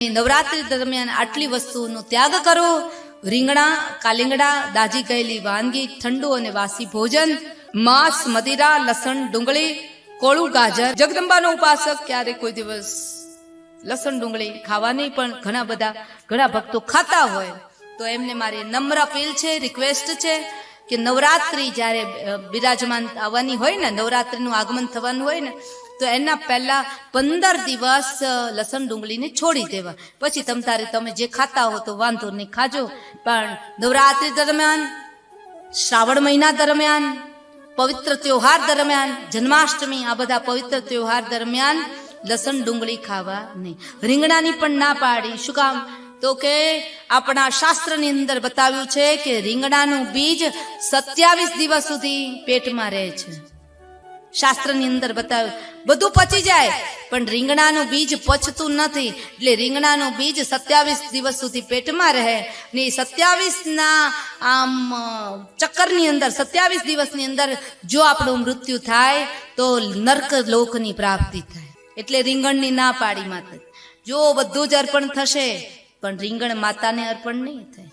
નવરાત્રી દરમિયાન આટલી વસ્તુનો ત્યાગ કરો. રીંગણા, કાલિંગડા, દાજી ગયેલી વાનગી, ઠંડુ અને વાસી ભોજન, માંસ, મદિરા, લસણ, ડુંગળી, કોળું ગાજર. જગદંબાનો ઉપાસક ક્યારે કોઈ દિવસ લસણ ડુંગળી ખાવાની, પણ ઘણા ભક્તો ખાતા હોય તો એમને મારી નમ્ર અપીલ છે, રિક્વેસ્ટ છે કે નવરાત્રી જ્યારે બિરાજમાન આવવાની હોય ને, નવરાત્રીનું આગમન થવાનું હોય ને, તો એના પહેલા 15 દિવસ લસણ ડુંગળીને છોડી દેવા. પછી તમે જે ખાતા હો તો વાંધો નહીં, ખાજો. પણ નવરાત્રી દરમિયાન, શ્રાવણ મહિના દરમિયાન, પવિત્ર ત્યોહાર દરમિયાન, જન્માષ્ટમી, આ બધા પવિત્ર ત્યોહાર દરમિયાન લસણ ડુંગળી ખાવા નહીં. રીંગણાની પણ ના પાડી. શું કામ? તો કે આપણા શાસ્ત્રની અંદર બતાવ્યું છે કે રીંગણાનું બીજ 27 દિવસ સુધી પેટમાં રહે છે. શાસ્ત્રની અંદર બતાવ્યું. બધું પચી જાય પણ રીંગણાનું બીજ પચતું નથી. એટલે રીંગણાનું બીજ 27 દિવસ સુધી પેટમાં રહે ને 27 ના આમ ચક્કરની અંદર 27 દિવસની અંદર જો આપણું મૃત્યુ થાય તો નર્ક લોકની પ્રાપ્તિ થાય. એટલે રીંગણની ના પાડી માતા. જો બધું જ અર્પણ થશે પણ રીંગણ માતાને અર્પણ નહીં થાય.